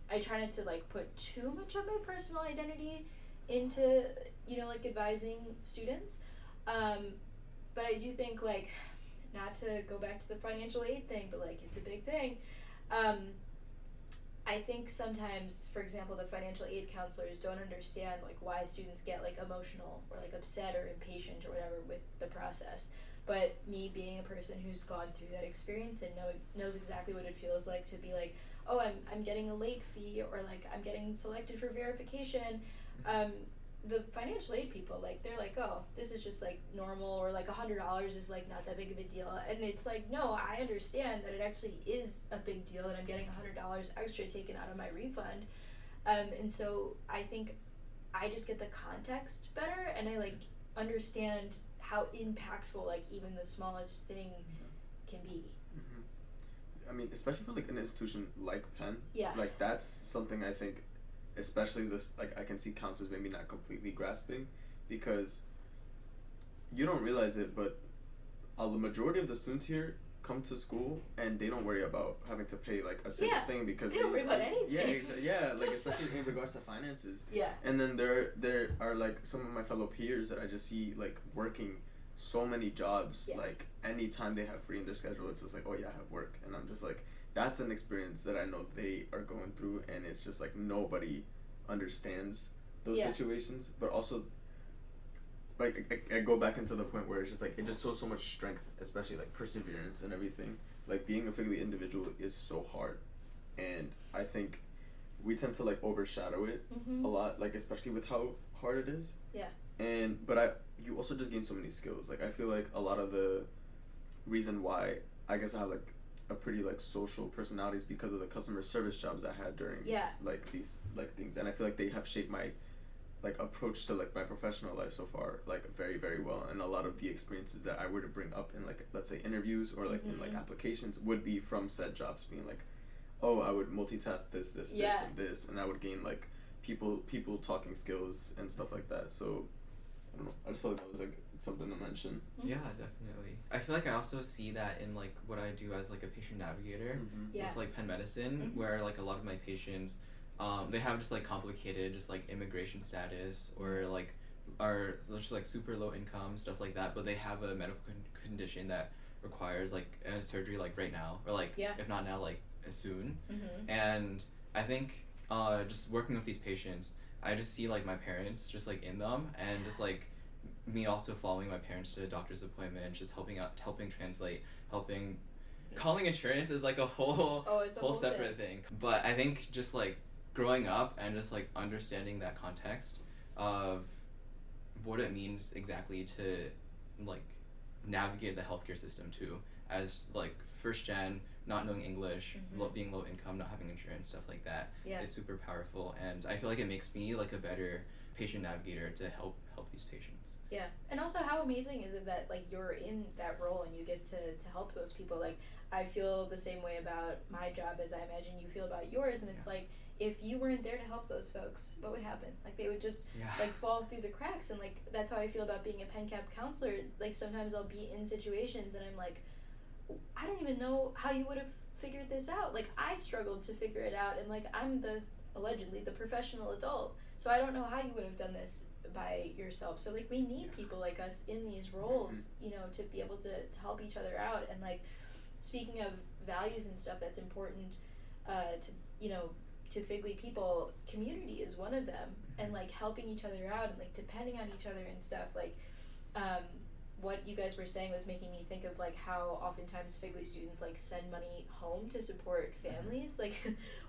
I try not to like put too much of my personal identity into like advising students, but I do think, like, not to go back to the financial aid thing, but like it's a big thing. I think sometimes, for example, the financial aid counselors don't understand like why students get like emotional or like upset or impatient or whatever with the process. But me being a person who's gone through that experience and knows exactly what it feels like to be like, oh, I'm getting a late fee, or like I'm getting selected for verification. The financial aid people, like, they're like, oh, this is just like normal, or like $100 is like not that big of a deal. And it's like, no, I understand that it actually is a big deal, that I'm getting $100 extra taken out of my refund. And so I think I just get the context better, and I like understand how impactful like even the smallest thing can be. I mean, especially for like an institution like Penn, Yeah. like that's something I think, especially this, like I can see counselors maybe not completely grasping, because you don't realize it, but the majority of the students here come to school and they don't worry about having to pay like a single thing, because they don't worry about anything. Like especially in regards to finances. Yeah. And then there are like some of my fellow peers that I just see like working so many jobs, like anytime they have free in their schedule, it's just like, oh yeah, I have work. And I'm just like, that's an experience that I know they are going through, and it's just like nobody understands those situations. But also, like, I go back into the point where it's just like, it just shows so much strength, especially like perseverance and everything. Like being a FGLI individual is so hard, and I think we tend to like overshadow it a lot, like especially with how hard it is. But you also just gain so many skills. Like I feel like a lot of the reason why I guess I have like a pretty like social personality is because of the customer service jobs I had during like these like things, and I feel like they have shaped my like approach to like my professional life so far like very, very well. And a lot of the experiences that I were to bring up in like, let's say, interviews or like in like applications would be from said jobs, being like, oh, I would multitask this and this, and I would gain like people talking skills and stuff like that. So I don't know, I just felt like that was like something to mention. Yeah, definitely. I feel like I also see that in like what I do as like a patient navigator with like Penn Medicine, where like a lot of my patients, they have just like complicated just like immigration status, or like are just like super low income, stuff like that, but they have a medical condition that requires like a surgery like right now, or like if not now, like soon. And I think just working with these patients, I just see like my parents just like in them, and just like me also following my parents to a doctor's appointment, just helping translate, calling insurance is like a whole whole separate thing. But I think just like growing up and just like understanding that context of what it means exactly to like navigate the healthcare system too, as like first gen, not knowing English, being low income, not having insurance, stuff like that is super powerful. And I feel like it makes me like a better patient navigator to help these patients. Yeah, and also how amazing is it that like you're in that role and you get to help those people. Like I feel the same way about my job as I imagine you feel about yours, and it's like if you weren't there to help those folks, what would happen? Like they would just like fall through the cracks. And like that's how I feel about being a PennCAP counselor. Like sometimes I'll be in situations and I'm like, I don't even know how you would have figured this out. Like, I struggled to figure it out, and like, I'm allegedly the professional adult, so I don't know how you would have done this by yourself. So like, we need people like us in these roles, you know, to be able to help each other out. And like, speaking of values and stuff that's important to, you know, to Figly people, community is one of them. And like, helping each other out and like depending on each other and stuff. Like, what you guys were saying was making me think of like how oftentimes Figly students like send money home to support families. Like,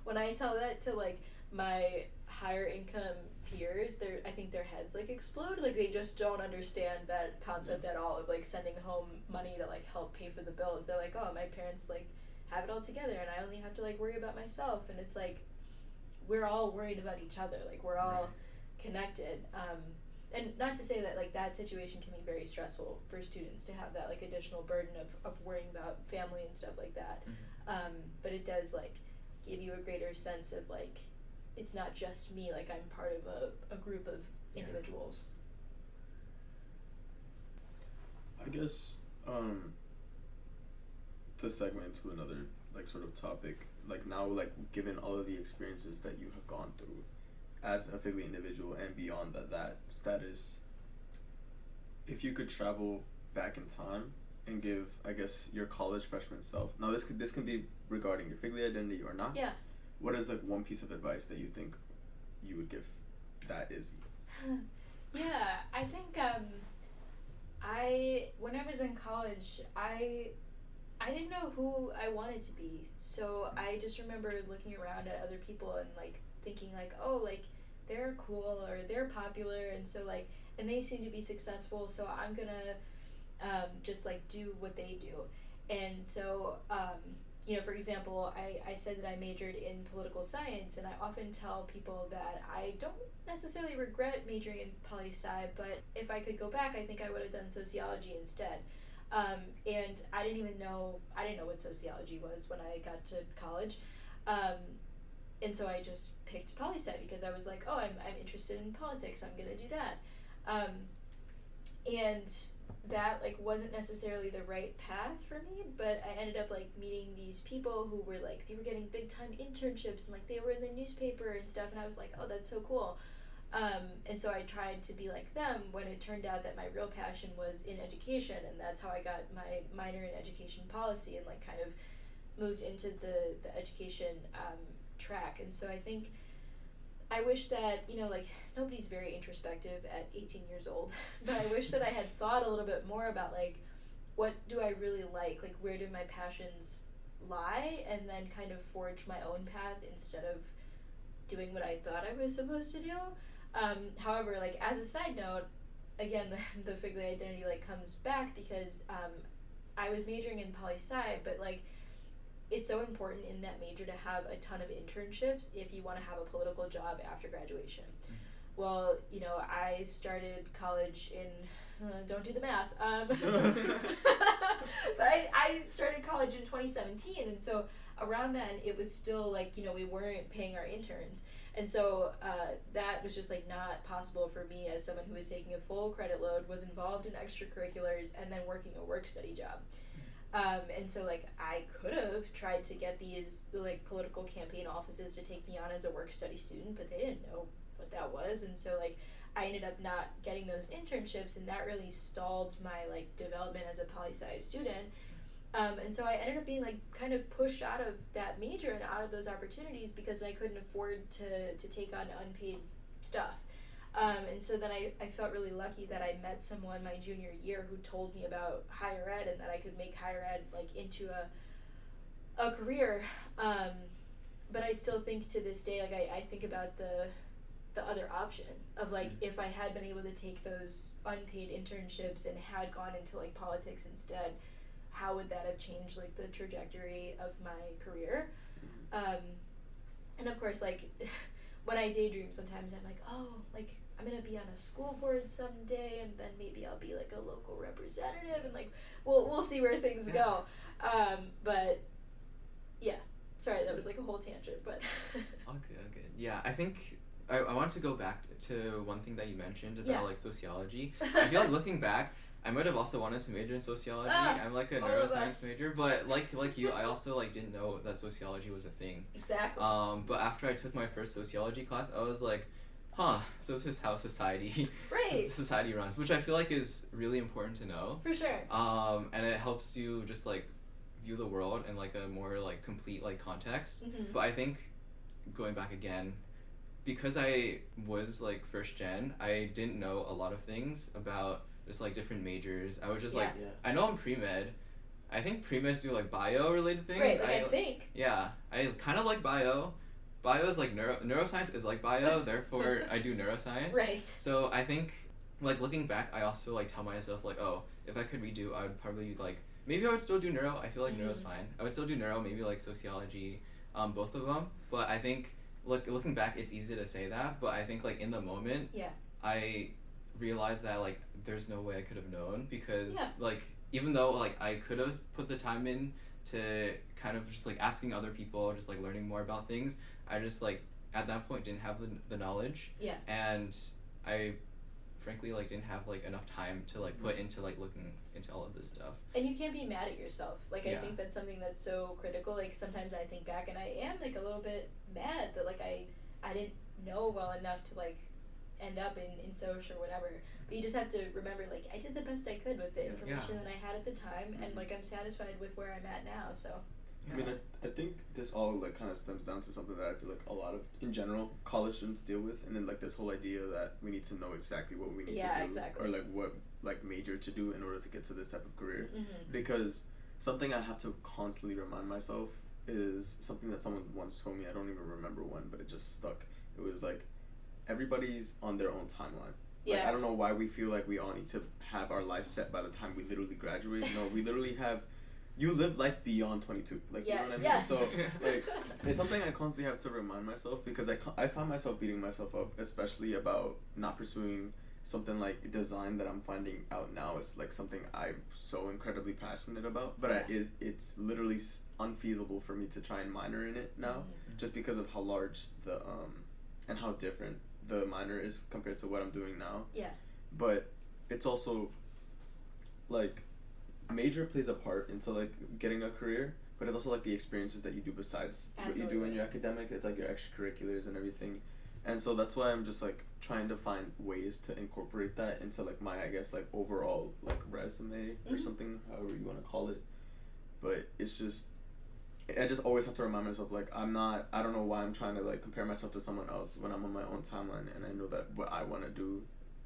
when I tell that to like my higher income peers, I think their heads like explode. Like, they just don't understand that concept at all of like sending home money to like help pay for the bills. They're like, oh, my parents like have it all together and I only have to like worry about myself. And it's like, we're all worried about each other. Like, we're all connected. And not to say that like that situation can be very stressful for students to have that like additional burden of worrying about family and stuff like that. But it does like give you a greater sense of like, it's not just me, like I'm part of a group of individuals. I guess to segue into another like sort of topic, like now, like given all of the experiences that you have gone through as a Figly individual and beyond that status, if you could travel back in time and give, I guess, your college freshman self, now this can be regarding your Figly identity or not. Yeah. What is like one piece of advice that you think you would give that Izzy? Yeah, I think when I was in college, I didn't know who I wanted to be. So I just remember looking around at other people and like thinking like, oh, like they're cool or they're popular, and so like, and they seem to be successful, so I'm gonna just like do what they do. And so you know, for example, I said that I majored in political science, and I often tell people that I don't necessarily regret majoring in poli-sci, but if I could go back, I think I would have done sociology instead. And I didn't know what sociology was when I got to college. And so I just picked poli-sci because I was like, oh, I'm interested in politics, I'm gonna do that. And that like wasn't necessarily the right path for me, but I ended up like meeting these people who were like, they were getting big time internships and like they were in the newspaper and stuff, and I was like, oh, that's so cool. And so I tried to be like them, when it turned out that my real passion was in education, and that's how I got my minor in education policy and like kind of moved into the education track. And so I think I wish that, you know, like nobody's very introspective at 18 years old, but I wish that I had thought a little bit more about like, what do I really like where do my passions lie, and then kind of forge my own path instead of doing what I thought I was supposed to do. However, like as a side note, again, the Figly identity like comes back because I was majoring in poli-sci, but like it's so important in that major to have a ton of internships if you want to have a political job after graduation. Well, you know, I started college in, don't do the math, but I started college in 2017, and so around then it was still like, you know, we weren't paying our interns. And so that was just like not possible for me as someone who was taking a full credit load, was involved in extracurriculars, and then working a work-study job. And so like I could have tried to get these like political campaign offices to take me on as a work-study student, but they didn't know what that was. And so like I ended up not getting those internships, and that really stalled my like development as a poli-sci student. And so I ended up being like kind of pushed out of that major and out of those opportunities because I couldn't afford to take on unpaid stuff. And so then I felt really lucky that I met someone my junior year who told me about higher ed and that I could make higher ed like into a career. But I still think to this day, like I think about the other option of like, if I had been able to take those unpaid internships and had gone into like politics instead, how would that have changed like the trajectory of my career? And of course, like when I daydream sometimes, I'm like, oh, like I'm gonna be on a school board someday, and then maybe I'll be like a local representative, and like we'll see where things go. But yeah, sorry, that was like a whole tangent, but okay. Yeah, I think I want to go back to one thing that you mentioned about like sociology. I feel like looking back, I might have also wanted to major in sociology. Ah, I'm like a all of neuroscience us. major, but like you, I also like didn't know that sociology was a thing. Exactly. But after I took my first sociology class, I was like, huh, so this is how society Right. society runs, which I feel like is really important to know. For sure. And it helps you just like view the world in like a more like complete like context. Mhm. But I think going back again, because I was like first gen, I didn't know a lot of things about just like different majors. I was just like, Yeah. I know I'm pre-med. I think pre-meds do like bio related things. Right, like I think. Yeah, I kind of like bio. Bio is like neuroscience is like bio, therefore I do neuroscience. Right. So I think like looking back, I also like tell myself like, oh, if I could redo, I would probably like maybe I would still do neuro. I feel like neuro's fine. I would still do neuro, maybe like sociology, both of them. But I think looking back, it's easy to say that, but I think like in the moment, Yeah. I realized that like there's no way I could have known because Yeah. like even though like I could have put the time in to kind of just like asking other people, just like learning more about things, I just like at that point didn't have the knowledge. Yeah. And I frankly like didn't have like enough time to like put into like looking into all of this stuff. And you can't be mad at yourself. Like I Yeah. think that's something that's so critical. Like sometimes I think back and I am like a little bit mad that like I didn't know well enough to like end up in soc or whatever. But you just have to remember like I did the best I could with the information that I had at the time, and like I'm satisfied with where I'm at now. So. Yeah. I mean, I think this all like kind of stems down to something that I feel like a lot of, in general, college students deal with, and then like this whole idea that we need to know exactly what we need to do, exactly. or like what like major to do in order to get to this type of career. Mm-hmm. Because something I have to constantly remind myself is something that someone once told me. I don't even remember when, but it just stuck. It was like everybody's on their own timeline. Like, Yeah. I don't know why we feel like we all need to have our life set by the time we literally graduate. No, we literally have. You live life beyond 22. Like, Yeah. you know what I mean? Yes. So, like, it's something I constantly have to remind myself because I find myself beating myself up, especially about not pursuing something like design that I'm finding out now is like something I'm so incredibly passionate about. But Yeah. it's literally unfeasible for me to try and minor in it now just because of how large the, and how different the minor is compared to what I'm doing now. Yeah. But it's also, like, major plays a part into like getting a career, but it's also like the experiences that you do besides what you do in your academic. It's like your extracurriculars and everything, and so that's why I'm just like trying to find ways to incorporate that into like my, I guess, like overall like resume or something, however you want to call it. But it's just, I just always have to remind myself like I don't know why I'm trying to like compare myself to someone else when I'm on my own timeline, and I know that what I want to do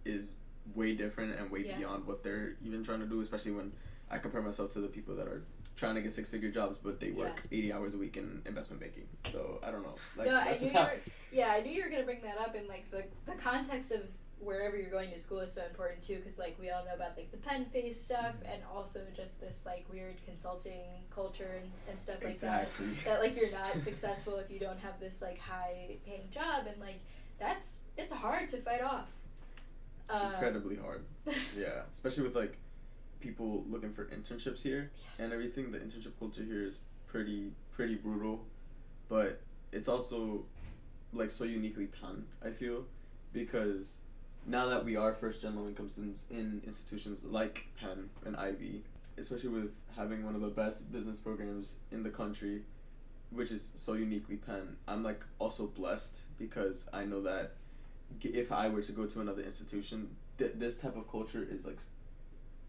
is way different and way beyond what they're even trying to do, especially when I compare myself to the people that are trying to get 6-figure jobs, but they work 80 hours a week in investment banking. So I don't know. Like, No, I knew you were gonna bring that up, and like the context of wherever you're going to school is so important too, because like we all know about like the Penn face stuff, and also just this like weird consulting culture and stuff like that. That like you're not successful if you don't have this like high paying job, and like it's hard to fight off. Incredibly hard. Yeah, especially with like people looking for internships here and everything. The internship culture here is pretty brutal, but it's also like so uniquely Penn, I feel, because now that we are first gen low income students in institutions like Penn and Ivy, especially with having one of the best business programs in the country, which is so uniquely Penn, I'm like also blessed because I know that if I were to go to another institution, this type of culture is like,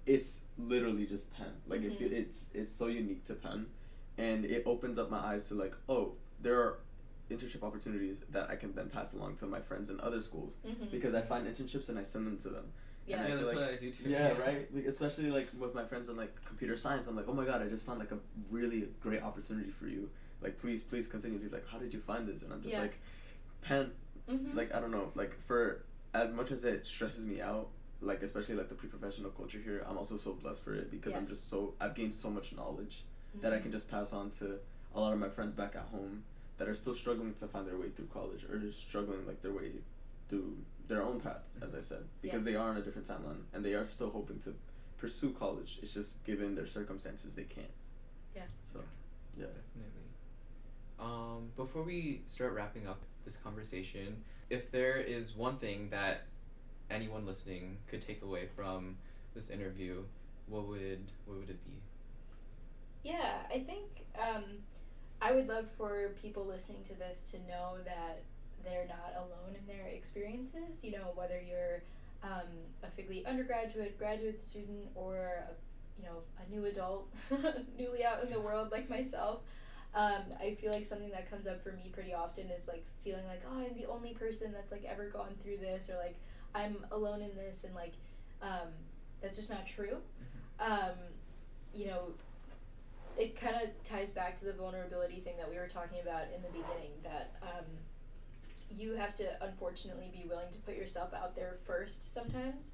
it's literally just Penn. Like if it's so unique to Penn, and it opens up my eyes to like, oh, there are internship opportunities that I can then pass along to my friends in other schools, because I find internships and I send them to them. Yeah, that's like, what I do too. Yeah, right. Like, especially like with my friends in like computer science, I'm like, oh my god, I just found like a really great opportunity for you. Like, please continue. He's like, how did you find this? And I'm just like, Penn. Like, I don't know. Like, for as much as it stresses me out, like especially like the pre-professional culture here, I'm also so blessed for it because I'm just I've gained so much knowledge that I can just pass on to a lot of my friends back at home that are still struggling to find their way through college, or just struggling like their way through their own paths, as I said, because they are on a different timeline and they are still hoping to pursue college. It's just given their circumstances they can't. Yeah. So, yeah. Definitely. Before we start wrapping up this conversation, if there is one thing that anyone listening could take away from this interview, what would it be? Yeah, I think I would love for people listening to this to know that they're not alone in their experiences. You know, whether you're a FGLI undergraduate, graduate student, or a new adult, newly out in the world like myself. I feel like something that comes up for me pretty often is like feeling like, oh, I'm the only person that's like ever gone through this, or like I'm alone in this, and like that's just not true. You know, it kind of ties back to the vulnerability thing that we were talking about in the beginning, that you have to unfortunately be willing to put yourself out there first sometimes.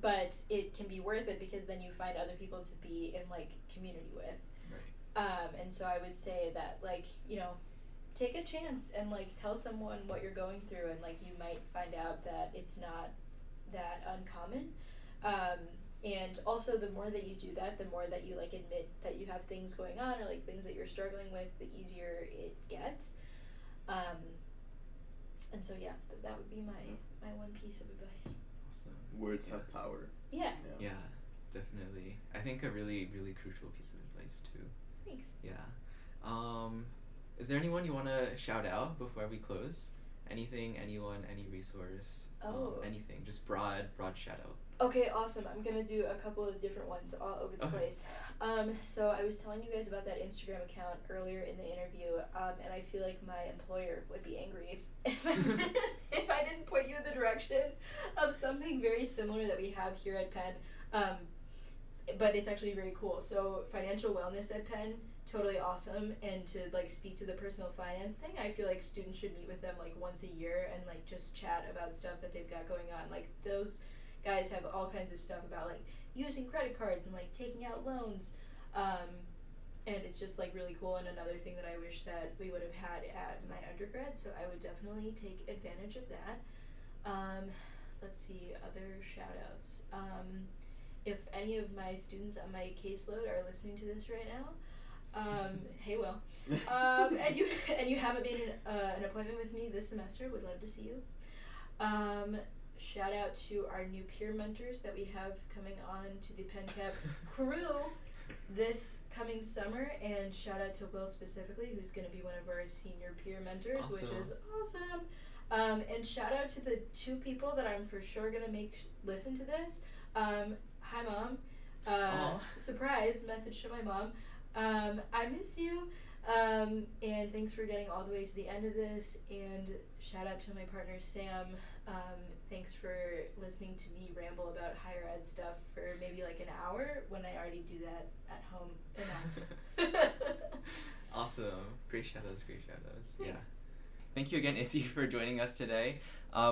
But it can be worth it because then you find other people to be in like community with. Right. And so I would say that, like, you know, take a chance and like tell someone what you're going through, and like you might find out that it's not that uncommon. And also, the more that you do that, the more that you like admit that you have things going on or like things that you're struggling with, the easier it gets. And so yeah, that would be my one piece of advice. Awesome. Words have power. Yeah. Yeah, definitely. I think a really, really crucial piece of advice too. Thanks. Yeah. Is there anyone you want to shout out before we close? Anything, anyone, any resource, anything. Just broad shout out. Okay, awesome. I'm gonna do a couple of different ones all over the place. So I was telling you guys about that Instagram account earlier in the interview, and I feel like my employer would be angry if I didn't point you in the direction of something very similar that we have here at Penn. But it's actually very cool. So financial wellness at Penn, totally awesome. And to like speak to the personal finance thing, I feel like students should meet with them like once a year and like just chat about stuff that they've got going on. Like those guys have all kinds of stuff about like using credit cards and like taking out loans, and it's just like really cool, and another thing that I wish that we would have had at my undergrad, so I would definitely take advantage of that. Let's see, other shout outs. If any of my students on my caseload are listening to this right now, hey Will, and you haven't made an appointment with me this semester, would love to see you. Shout out to our new peer mentors that we have coming on to the PennCAP crew this coming summer, and shout out to Will specifically, who's going to be one of our senior peer mentors, Awesome. Which is awesome. And shout out to the two people that I'm for sure going to make listen to this. Hi Mom. Surprise message to my mom. I miss you. And thanks for getting all the way to the end of this, and shout out to my partner Sam. Thanks for listening to me ramble about higher ed stuff for maybe like an hour when I already do that at home enough. Awesome. Great shout outs. Thanks. Yeah. Thank you again, Izzy, for joining us today.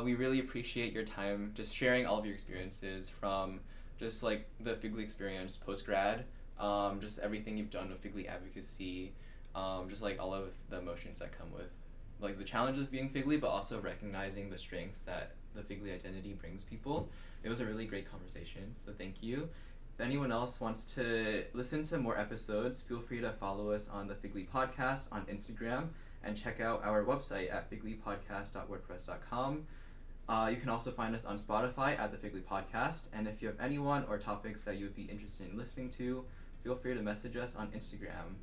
We really appreciate your time just sharing all of your experiences, from just like the FGLI experience post-grad, just everything you've done with FGLI advocacy, just like all of the emotions that come with like the challenges of being FGLI, but also recognizing the strengths that the FGLI identity brings people. It was a really great conversation, so thank you. If anyone else wants to listen to more episodes, feel free to follow us on the FGLI Podcast on Instagram, and check out our website at fglipodcast.wordpress.com. You can also find us on Spotify at the FGLI Podcast, and if you have anyone or topics that you would be interested in listening to, feel free to message us on Instagram.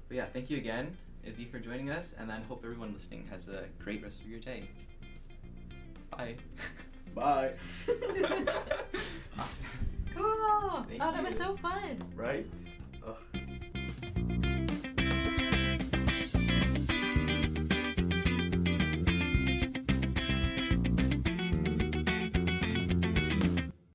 But yeah, thank you again, Izzy, for joining us, and then hope everyone listening has a great rest of your day. Bye. Bye. Awesome. Cool. Thank That was you. so fun. Right? Ugh.